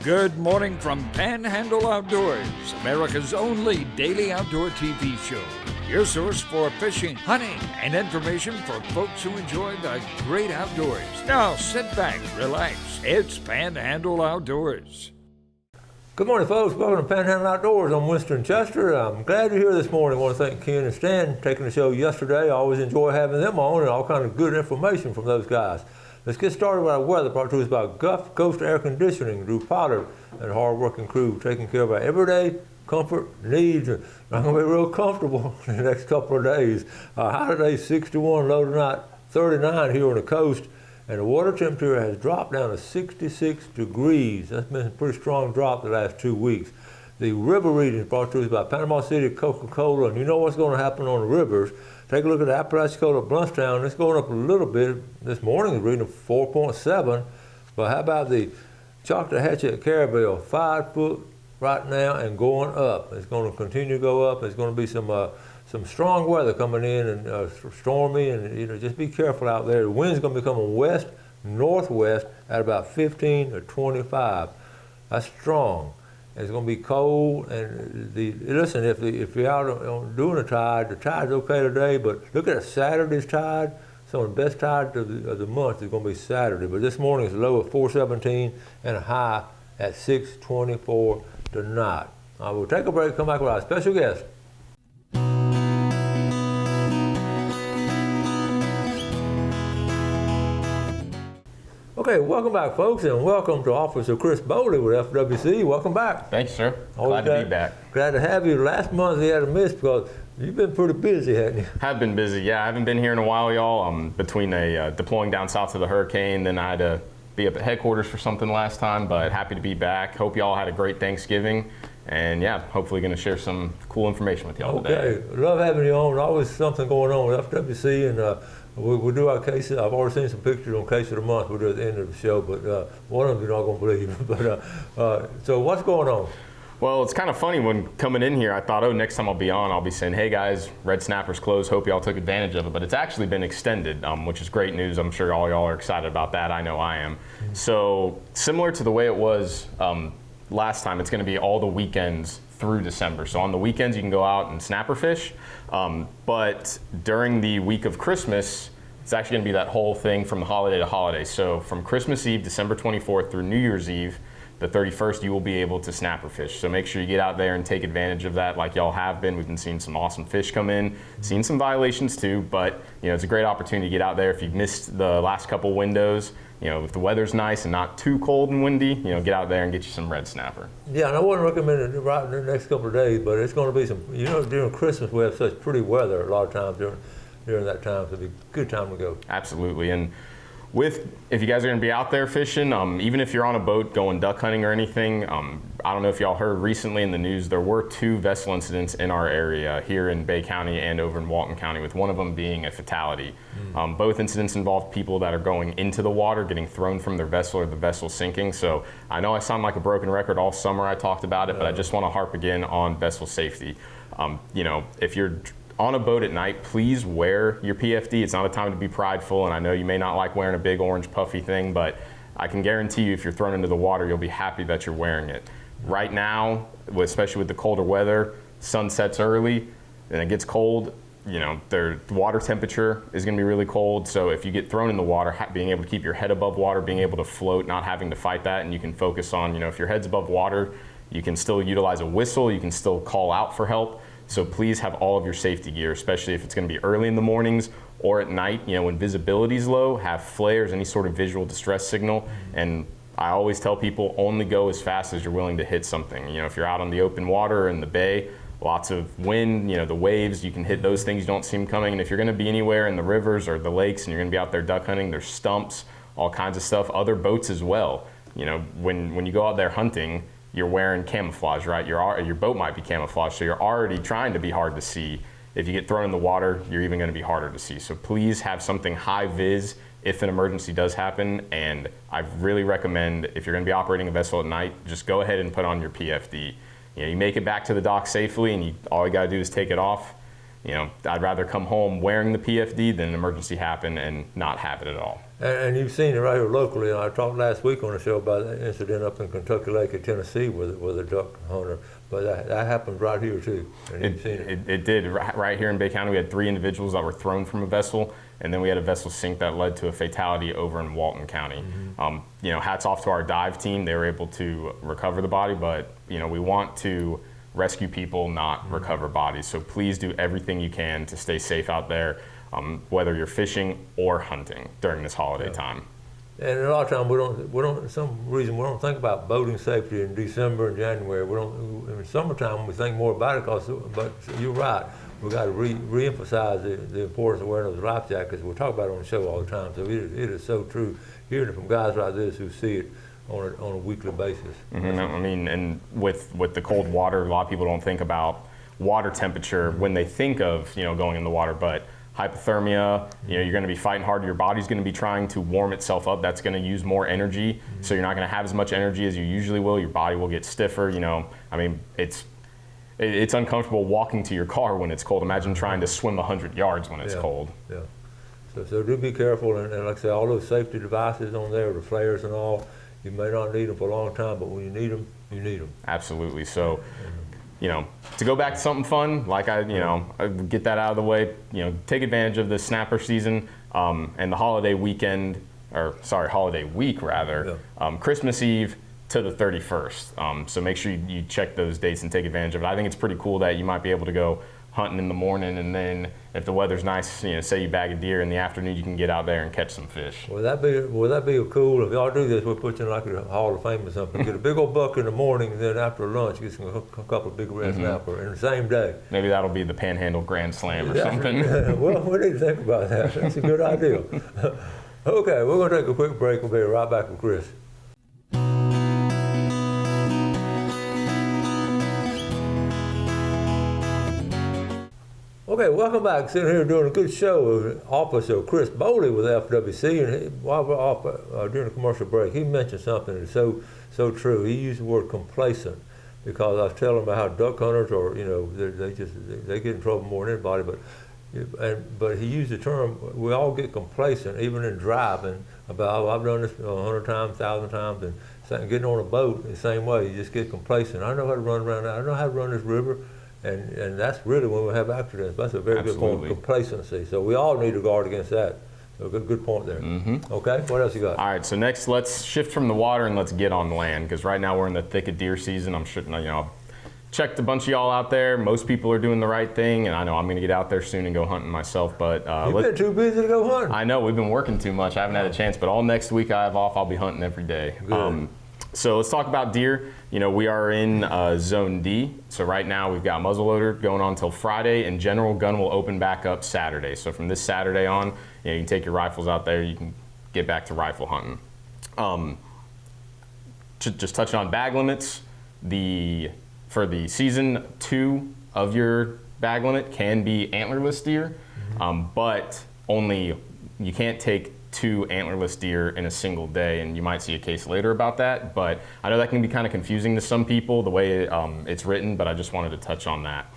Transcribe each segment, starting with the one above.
Good morning from Panhandle Outdoors, America's only daily outdoor TV show. Your source for fishing, hunting, and information for folks who enjoy the great outdoors. Now sit back, relax. It's Panhandle Outdoors. Good morning, folks. Welcome to Panhandle Outdoors. I'm Winston Chester. I'm glad you're here this morning. I want to thank Ken and Stan for taking the show yesterday. I always enjoy having them on and all kind of good information from those guys. Let's get started with our weather. Brought to us by Gulf Coast Air Conditioning, Drew Pollard, and a hard-working crew taking care of our everyday comfort needs. Not going to be real comfortable in the next couple of days. High today, 61, low tonight, 39 here on the coast. And the water temperature has dropped down to 66 degrees. That's been a pretty strong drop the last 2 weeks. The river reading is brought to us by Panama City Coca-Cola. And you know what's going to happen on the rivers. Take a look at the Apalachicola Bluntstown. It's going up a little bit. This morning is reading 4.7. But how about the Choctawhatchee Carabel? 5 foot right now and going up. It's going to continue to go up. There's going to be some strong weather coming in and stormy, and just be careful out there. The wind's going to be coming west, northwest at about 15 to 25. That's strong. It's going to be cold, and listen, if you're out on doing the tide's okay today, but look at Saturday's tide. Some of the best tides of the month is going to be Saturday, but this morning is low at 417 and a high at 624 tonight. I will take a break, come back with our special guest. Okay, welcome back, folks, and welcome to Officer Chris Bowley with FWC. Welcome back. Thank you, sir. Glad to be back. Glad to have you. Last month we had a miss because you've been pretty busy, haven't you? Have been busy, yeah. I haven't been here in a while, y'all. Between deploying down south to the hurricane, then I had to be up at headquarters for something last time, but happy to be back. Hope y'all had a great Thanksgiving. And yeah, hopefully going to share some cool information with y'all today. Okay, love having you on. Always something going on with FWC, and we'll do our cases. I've already seen some pictures on Case of the Month. We'll do at the end of the show, but one of them you're not going to believe. But so what's going on? Well, it's kind of funny when coming in here, I thought, oh, next time I'll be on, I'll be saying, hey guys, red snapper's closed. Hope y'all took advantage of it. But it's actually been extended, which is great news. I'm sure all y'all are excited about that. I know I am. Mm-hmm. So similar to the way it was last time, it's going to be all the weekends through December. So on the weekends, you can go out and snapper fish. But during the week of Christmas, it's actually going to be that whole thing from the holiday to holiday. So from Christmas Eve, December 24th through New Year's Eve, the 31st, you will be able to snapper fish. So make sure you get out there and take advantage of that like y'all have been. We've been seeing some awesome fish come in, seen some violations too, but it's a great opportunity to get out there. If you've missed the last couple windows, if the weather's nice and not too cold and windy, get out there and get you some red snapper. Yeah, and I wouldn't recommend it right in the next couple of days, but it's going to be some, during Christmas we have such pretty weather a lot of times during that time, so it'll be a good time to go. Absolutely, and if you guys are going to be out there fishing, even if you're on a boat going duck hunting or anything, I don't know if y'all heard recently in the news, there were 2 vessel incidents in our area here in Bay County and over in Walton County, with one of them being a fatality. Both incidents involved people that are going into the water, getting thrown from their vessel or the vessel sinking. So I know I sound like a broken record. All summer I talked about it, but I just want to harp again on vessel safety. If you're on a boat at night, please wear your PFD. It's not a time to be prideful, and I know you may not like wearing a big orange puffy thing, but I can guarantee you if you're thrown into the water, you'll be happy that you're wearing it. Right now, especially with the colder weather, sun sets early and it gets cold, the water temperature is going to be really cold. So if you get thrown in the water, being able to keep your head above water, being able to float, not having to fight that, and you can focus on, if your head's above water, you can still utilize a whistle, you can still call out for help. So please have all of your safety gear, especially if it's going to be early in the mornings or at night. When visibility is low, have flares, any sort of visual distress signal. And I always tell people, only go as fast as you're willing to hit something. If you're out on the open water or in the bay, lots of wind, the waves, you can hit those things you don't see them coming. And if you're going to be anywhere in the rivers or the lakes and you're going to be out there duck hunting, there's stumps, all kinds of stuff, other boats as well. When you go out there hunting, you're wearing camouflage, right? Your boat might be camouflaged, so you're already trying to be hard to see. If you get thrown in the water, you're even going to be harder to see. So please have something high vis if an emergency does happen. And I really recommend, if you're going to be operating a vessel at night, just go ahead and put on your PFD. You make it back to the dock safely, and all you got to do is take it off. I'd rather come home wearing the PFD than an emergency happen and not have it at all. And you've seen it right here locally. And I talked last week on the show about that incident up in Kentucky Lake at Tennessee with a duck hunter. But that happened right here too. And you've seen it. It did. Right here in Bay County, we had 3 individuals that were thrown from a vessel, and then we had a vessel sink that led to a fatality over in Walton County. Hats off to our dive team. They were able to recover the body, but we want to rescue people, not recover bodies. So please do everything you can to stay safe out there, whether you're fishing or hunting during this holiday time. And a lot of times we don't. For some reason we don't think about boating safety in December and January. We don't. In summertime we think more about it. But you're right. We got to re-emphasize the importance of wearing those life jackets. We talk about it on the show all the time. So it is so true. Hearing it from guys like this who see it on a weekly basis. I mean, and with the cold water, a lot of people don't think about water temperature when they think of going in the water, but hypothermia, you're going to be fighting hard. Your body's going to be trying to warm itself up. That's going to use more energy. So you're not going to have as much energy as you usually will. Your body will get stiffer. I mean, it's uncomfortable walking to your car when it's cold. Imagine trying to swim 100 yards when it's cold. Yeah. So do be careful. And like I say, all those safety devices on there, the flares and all, you may not need them for a long time, but when you need them, you need them. Absolutely. So, to go back to something fun, like I get that out of the way, take advantage of the snapper season and the holiday weekend, holiday week rather, Christmas Eve to the 31st. So make sure you check those dates and take advantage of it. I think it's pretty cool that you might be able to go hunting in the morning, and then if the weather's nice, say you bag a deer in the afternoon, you can get out there and catch some fish. Would that be cool? If y'all do this, we'll put you in like a Hall of Fame or something. Get a big old buck in the morning, and then after lunch, get a couple of big red snapper in the same day. Maybe that'll be the Panhandle Grand Slam or something. Well, we need to think about that. That's a good idea. Okay, we're going to take a quick break. We'll be right back with Chris. Okay, welcome back. Sitting here doing a good show. Officer Chris Bowley with FWC, and while we're off during the commercial break, he mentioned something that's so true. He used the word complacent, because I was telling him about how duck hunters are, they get in trouble more than anybody. But he used the term, we all get complacent, even in driving. About I've done this 100 times, 1,000 times, and getting on a boat the same way. You just get complacent. I know how to run around. I know how to run this river. And that's really when we have accidents. That's a very good point, complacency. So we all need to guard against that. So good point there. Okay, what else you got? All right, so next let's shift from the water and let's get on land, because right now we're in the thick of deer season. I'm sure, checked a bunch of y'all out there. Most people are doing the right thing, and I know I'm going to get out there soon and go hunting myself. But you've been too busy to go hunting. I know, we've been working too much. I haven't had a chance, but all next week I have off. I'll be hunting every day. Good. So let's talk about deer. We are in Zone D. So right now we've got muzzleloader going on until Friday, and general gun will open back up Saturday. So from this Saturday on, you can take your rifles out there. You can get back to rifle hunting. Just touching on bag limits. For the season 2 of your bag limit can be antlerless deer, but you can't take 2 antlerless deer in a single day, and you might see a case later about that. But I know that can be kind of confusing to some people, the way it's written, but I just wanted to touch on that.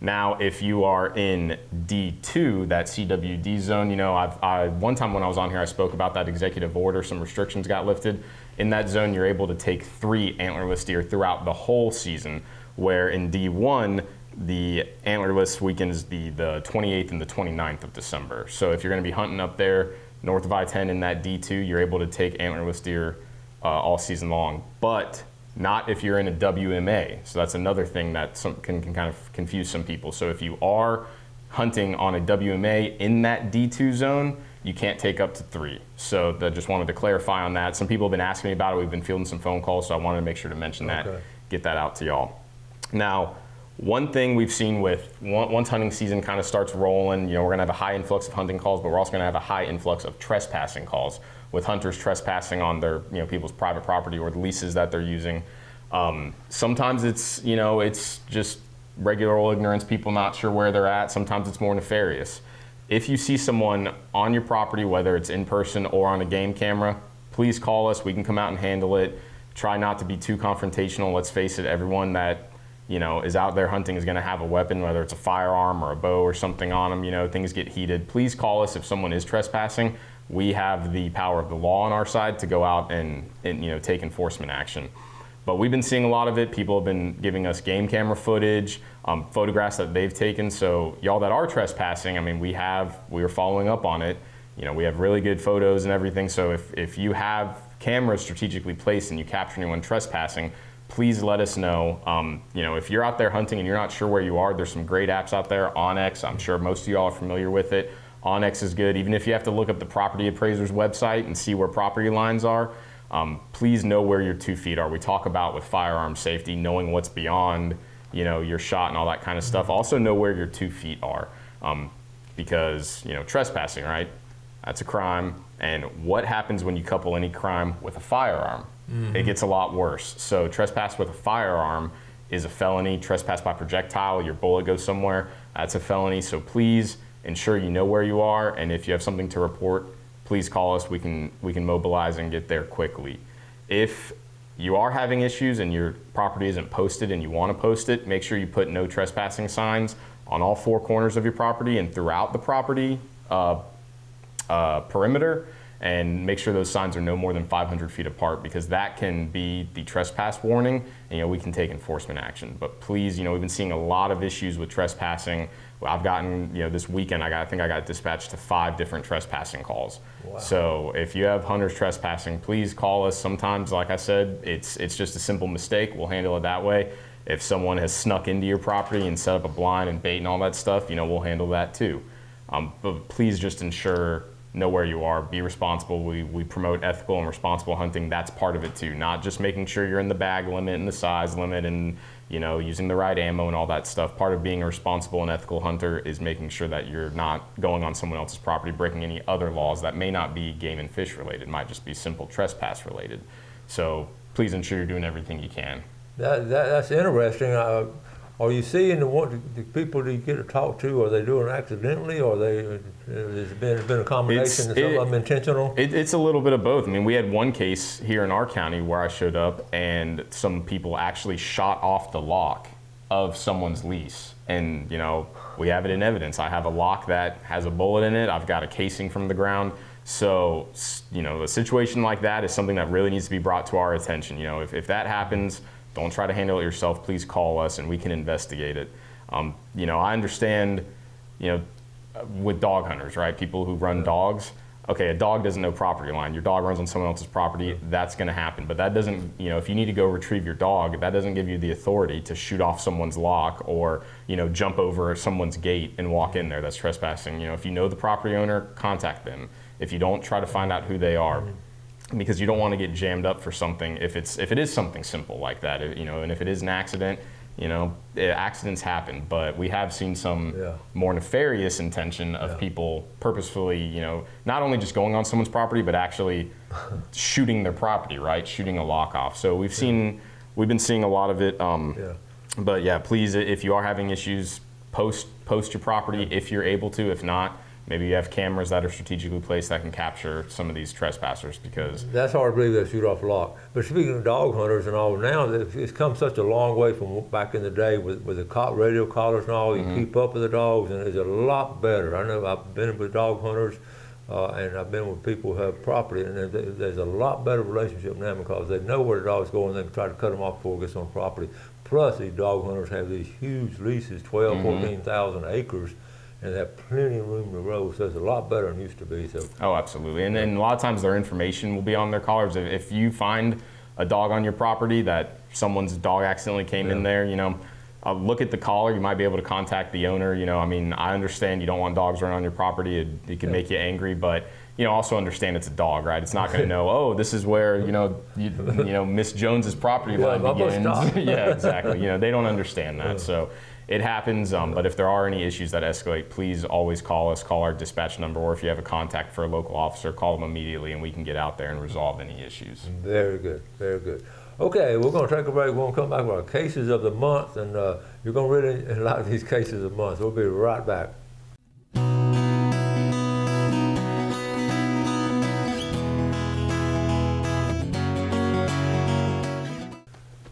Now, if you are in D2, that CWD zone, I one time when I was on here, I spoke about that executive order, some restrictions got lifted. In that zone, you're able to take 3 antlerless deer throughout the whole season, where in D1, the antlerless weekend is the 28th and the 29th of December. So if you're going to be hunting up there north of I-10 in that D2, you're able to take antlerless deer all season long, but not if you're in a WMA. So that's another thing that can kind of confuse some people. So if you are hunting on a WMA in that D2 zone, you can't take up to 3. So I just wanted to clarify on that. Some people have been asking me about it. We've been fielding some phone calls, so I wanted to make sure to mention that, get that out to y'all. Now, one thing we've seen with once hunting season kind of starts rolling, we're going to have a high influx of hunting calls, but we're also going to have a high influx of trespassing calls, with hunters trespassing on their people's private property or the leases that they're using. Sometimes it's it's just regular old ignorance, people not sure where they're at. Sometimes it's more nefarious. If you see someone on your property, whether it's in person or on a game camera, please call us. We can come out and handle it. Try not to be too confrontational. Let's face it, everyone that is out there hunting is going to have a weapon, whether it's a firearm or a bow or something on them. Things get heated. Please call us if someone is trespassing. we have the power of the law on our side to go out and take enforcement action. But we've been seeing a lot of it. People have been giving us game camera footage, photographs that they've taken. So y'all that are trespassing, I mean, we are following up on it. We have really good photos and everything. So if you have cameras strategically placed and you capture anyone trespassing, please let us know. If you're out there hunting and you're not sure where you are, there's some great apps out there. Onyx, I'm sure most of y'all are familiar with it. Onyx is good. Even if you have to look up the property appraiser's website and see where property lines are, please know where your 2 feet are. We talk about with firearm safety, knowing what's beyond, your shot and all that kind of stuff. Also know where your 2 feet are, because, trespassing, right? That's a crime. And what happens when you couple any crime with a firearm? It gets a lot worse. So trespass with a firearm is a felony. Trespass by projectile, your bullet goes somewhere, that's a felony. So please ensure you know where you are. And if you have something to report, please call us. We can mobilize and get there quickly. If you are having issues and your property isn't posted and you want to post it, make sure you put no trespassing signs on all 4 corners of your property and throughout the property perimeter, and make sure those signs are no more than 500 feet apart, because that can be the trespass warning, and we can take enforcement action. But please, we've been seeing a lot of issues with trespassing. I've gotten, this weekend, I think I got dispatched to 5 different trespassing calls. Wow. So if you have hunters trespassing, please call us. Sometimes, like I said, it's just a simple mistake. We'll handle it that way. If someone has snuck into your property and set up a blind and bait and all that stuff, we'll handle that too. But please just know where you are, be responsible. We promote ethical and responsible hunting. That's part of it too. Not just making sure you're in the bag limit and the size limit and using the right ammo and all that stuff. Part of being a responsible and ethical hunter is making sure that you're not going on someone else's property, breaking any other laws that may not be game and fish related. It might just be simple trespass related. So please ensure you're doing everything you can. That's interesting. Are you seeing the people that you get to talk to, are they doing it accidentally, or has it been a combination of some of them intentional? It's a little bit of both. I mean, we had one case here in our county where I showed up and some people actually shot off the lock of someone's lease. And, we have it in evidence. I have a lock that has a bullet in it. I've got a casing from the ground. So, a situation like that is something that really needs to be brought to our attention. If that happens, don't try to handle it yourself. Please call us and we can investigate it. I understand, with dog hunters, right? People who run dogs. Okay, a dog doesn't know property line. Your dog runs on someone else's property. That's going to happen. But that doesn't, if you need to go retrieve your dog, that doesn't give you the authority to shoot off someone's lock or, jump over someone's gate and walk in there. That's trespassing. If you know the property owner, contact them. If you don't, try to find out who they are. Because you don't want to get jammed up for something if it is something simple like that, and if it is an accident, accidents happen. But we have seen some more nefarious intention of people purposefully, not only just going on someone's property, but actually shooting their property, right? Shooting a lock off. So we've been seeing a lot of it. But yeah, please, if you are having issues, post your property if you're able to. If not, maybe you have cameras that are strategically placed that can capture some of these trespassers, because that's hard to believe they shoot off a lock. But speaking of dog hunters and all, now it's come such a long way from back in the day with the radio collars and all. You keep up with the dogs, and it's a lot better. I know I've been with dog hunters, and I've been with people who have property, and there's a lot better relationship now because they know where the dog's going. They can try to cut them off before it gets on property. Plus, these dog hunters have these huge leases, 12, 14,000 acres. And they have plenty of room to roll, so it's a lot better than it used to be. So. Oh, absolutely. And then a lot of times their information will be on their collars. If you find a dog on your property that someone's dog accidentally came in there, look at the collar. You might be able to contact the owner. I understand you don't want dogs running on your property. It can make you angry, but also understand it's a dog, right? It's not going to know, oh, this is where Miss Jones's property line begins. Yeah, exactly. They don't understand that. So. It happens, but if there are any issues that escalate, please always call us, call our dispatch number, or if you have a contact for a local officer, call them immediately and we can get out there and resolve any issues. Very good, very good. Okay, we're going to take a break. We're going to come back with our cases of the month, and you're going to read a lot of these cases of the month. We'll be right back.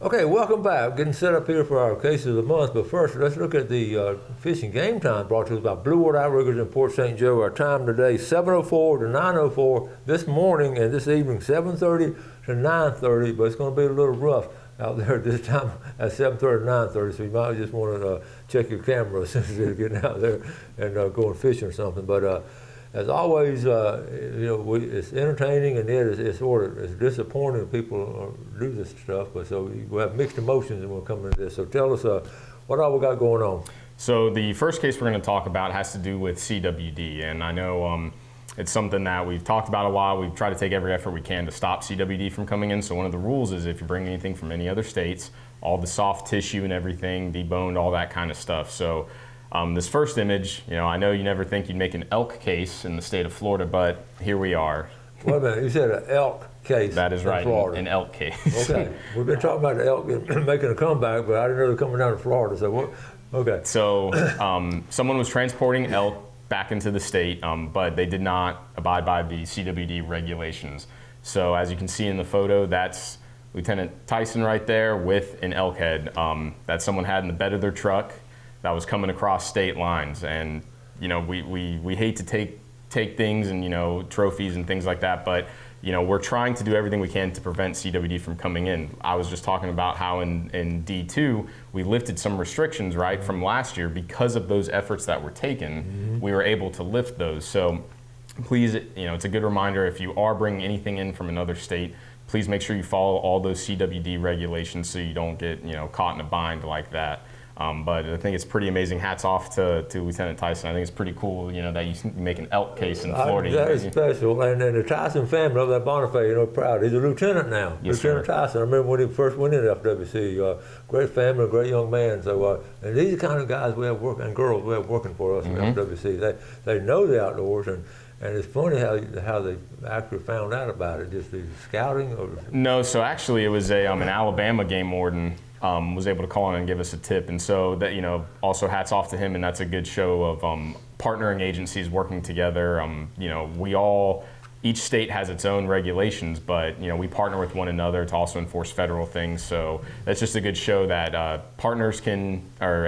Okay, welcome back. Getting set up here for our case of the month, but first let's look at the fishing game time brought to us by Blue Water Outriggers in Port St. Joe. Our time today, 7:04 to 9:04 this morning, and this evening, 7:30 to 9:30, but it's going to be a little rough out there this time at 7:30 to 9:30, so you might just want to check your camera since you're getting out there and going fishing or something. But as always, it's entertaining, and yet it's disappointing people do this stuff. But so we have mixed emotions when we come into this. So tell us what all we got going on. So the first case we're going to talk about has to do with CWD, and I know it's something that we've talked about a while. We've tried to take every effort we can to stop CWD from coming in. So one of the rules is if you bring anything from any other states, all the soft tissue and everything, deboned, all that kind of stuff. So this first image, I know you never think you'd make an elk case in the state of Florida, but here we are. Wait a minute, you said an elk case. That is right, Florida. an elk case. Okay, we've been talking about the elk making a comeback, but I didn't know they're coming down to Florida. So what? Okay. So someone was transporting elk back into the state, but they did not abide by the CWD regulations. So as you can see in the photo, that's Lieutenant Tyson right there with an elk head that someone had in the bed of their truck that was coming across state lines. And we hate to take things and trophies and things like that, but we're trying to do everything we can to prevent CWD from coming in. I was just talking about how in D2 we lifted some restrictions right from last year because of those efforts that were taken. Mm-hmm. We were able to lift those. So please, it's a good reminder, if you are bringing anything in from another state, please make sure you follow all those CWD regulations so you don't get caught in a bind like that. But I think it's pretty amazing. Hats off to Lieutenant Tyson. I think it's pretty cool, that you make an elk case in Florida. That is special. And the Tyson family of that Bonifay, proud. He's a lieutenant now. Yes, Lieutenant sir. Tyson. I remember when he first went into FWC. Great family, great young man. So, and these are the kind of guys we have working, and girls we have working for us in FWC. They know the outdoors, and it's funny how they actually found out about it. Just the scouting? Or? No, so actually it was an Alabama game warden. Was able to call in and give us a tip, and so that also hats off to him, and that's a good show of partnering agencies working together. Each state has its own regulations, but we partner with one another to also enforce federal things. So that's just a good show that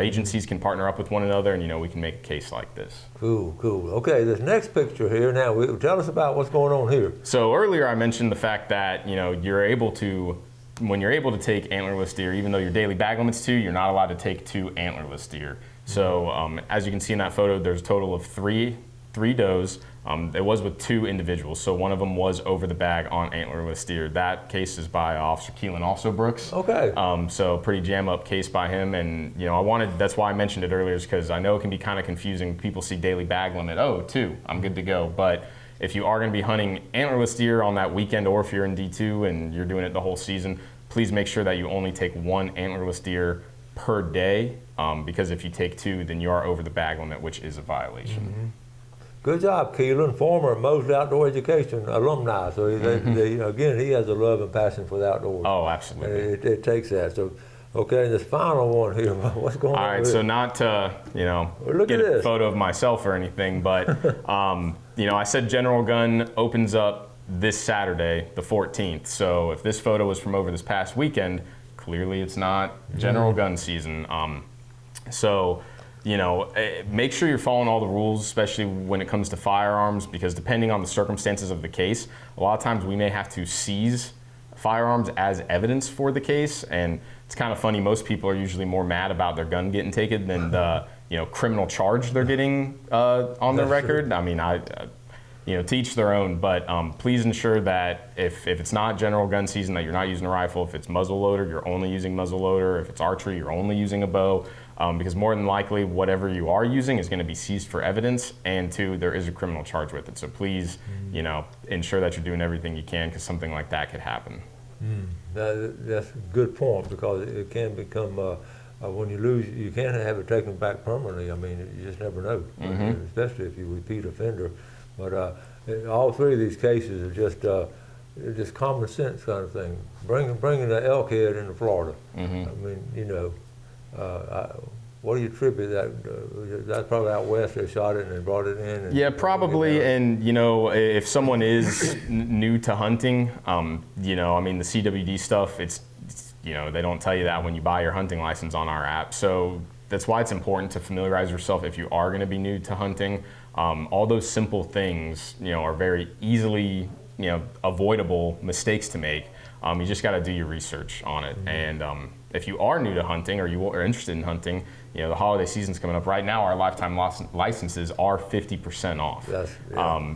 agencies can partner up with one another, and we can make a case like this. Cool. Okay, this next picture here now. Tell us about what's going on here. So earlier I mentioned the fact that when you're able to take antlerless deer, even though your daily bag limit's 2, you're not allowed to take 2 antlerless deer. So as you can see in that photo, there's a total of three does. It was with 2 individuals, so one of them was over the bag on antlerless deer. That case is by Officer Keelan also Brooks. Okay. So pretty jam up case by him, and that's why I mentioned it earlier, is because I know it can be kind of confusing. People see daily bag limit, 2, I'm good to go. But if you are going to be hunting antlerless deer on that weekend, or if you're in D2 and you're doing it the whole season, please make sure that you only take 1 antlerless deer per day, because if you take 2, then you are over the bag limit, which is a violation. Mm-hmm. Good job, Keelan, former Mosley Outdoor Education alumni. So again, he has a love and passion for the outdoors. Oh, absolutely. And it takes that. So, okay, this final one here, what's going on? All right, so not to get a photo of myself or anything, but I said General Gun opens up this Saturday, the 14th. So if this photo was from over this past weekend, clearly it's not General Gun season. Make sure you're following all the rules, especially when it comes to firearms, because depending on the circumstances of the case, a lot of times we may have to seize firearms as evidence for the case. And it's kind of funny, most people are usually more mad about their gun getting taken than the criminal charge they're getting on their record. True. I mean, to each their own, but please ensure that if it's not general gun season, that you're not using a rifle. If it's muzzle loader, you're only using muzzle loader. If it's archery, you're only using a bow, because more than likely, whatever you are using is going to be seized for evidence, and 2, there is a criminal charge with it. So please, ensure that you're doing everything you can, because something like that could happen. That's a good point, because it can become, when you lose, you can't have it taken back permanently. I mean, you just never know, especially if you repeat offender. But all 3 of these cases are just common sense kind of thing. Bringing the elk head into Florida. I mean, what do you attribute that? That's probably out west they shot it and they brought it in. Yeah, probably. And if someone is new to hunting, I mean, the CWD stuff, it's they don't tell you that when you buy your hunting license on our app. So that's why it's important to familiarize yourself if you are going to be new to hunting. All those simple things, are very easily, avoidable mistakes to make. You just got to do your research on it. And if you are new to hunting or you are interested in hunting, the holiday season's coming up. Right now, our lifetime licenses are 50% off.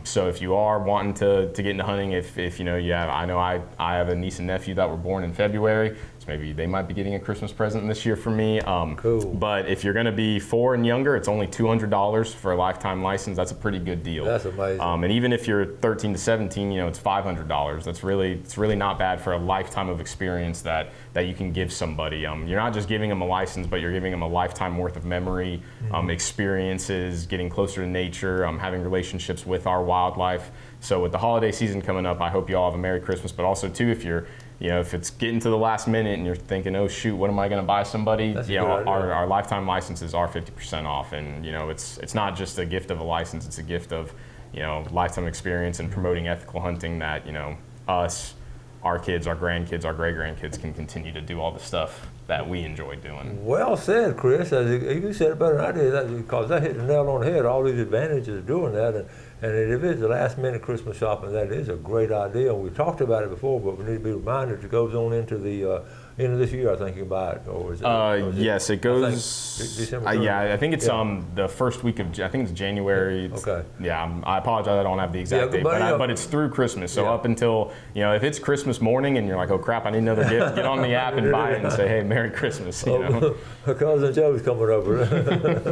So if you are wanting to get into hunting, if I know I have a niece and nephew that were born in February, so maybe they might be getting a Christmas present this year from me. Cool. But if you're going to be 4 and younger, it's only $200 for a lifetime license. That's a pretty good deal. That's amazing. And even if you're 13 to 17, it's $500. It's really not bad for a lifetime of experience that you can give somebody. You're not just giving them a license, but you're giving them a lifetime worth of memory, experiences, getting closer to nature, having relationships with our wildlife. So with the holiday season coming up, I hope you all have a Merry Christmas, but also too, if you're if it's getting to the last minute and you're thinking, oh shoot, what am I going to buy somebody? Our lifetime licenses are 50% off, and it's not just a gift of a license; it's a gift of lifetime experience and promoting ethical hunting that us, our kids, our grandkids, our great-grandkids can continue to do all the stuff that we enjoy doing. Well said, Chris. You said it better than I did, because that hit the nail on the head, all these advantages of doing that. And if it's the last-minute Christmas shopping, that is a great idea. We talked about it before, but we need to be reminded it goes on into the end of this year, I think you can buy it. Or is it yes, it goes. December 30th? Yeah, I think it's the first week of. I think it's January. Okay. Yeah, I apologize. I don't have the exact date, but it's through Christmas. So up until if it's Christmas morning and you're like, oh crap, I need another gift, get on the app and buy it and say, hey, Merry Christmas. Cousin Joe's coming over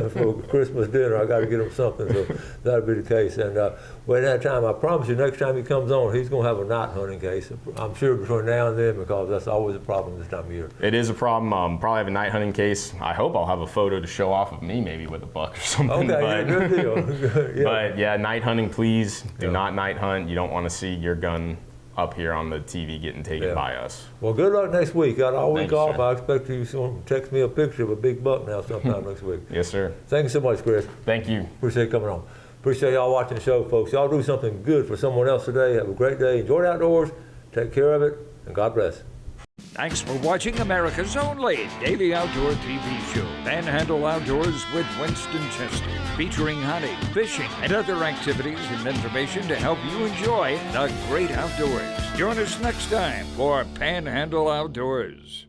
for Christmas dinner. I got to get him something. So that'll be the case. And at that time, I promise you, next time he comes on, he's going to have a night hunting case. I'm sure between now and then, because that's always a problem this time of year. It is a problem. Probably have a night hunting case. I hope I'll have a photo to show off of me, maybe with a buck or something. Okay, good deal. But yeah, night hunting, please do not night hunt. You don't want to see your gun up here on the TV getting taken by us. Well, good luck next week. Got all week off. Sir. I expect you to text me a picture of a big buck now sometime next week. Yes, sir. Thank you so much, Chris. Thank you. Appreciate you coming on. Appreciate y'all watching the show, folks. Y'all do something good for someone else today. Have a great day. Enjoy the outdoors. Take care of it, and God bless. Thanks for watching America's only daily outdoor TV show, Panhandle Outdoors with Winston Chester, featuring hunting, fishing, and other activities and information to help you enjoy the great outdoors. Join us next time for Panhandle Outdoors.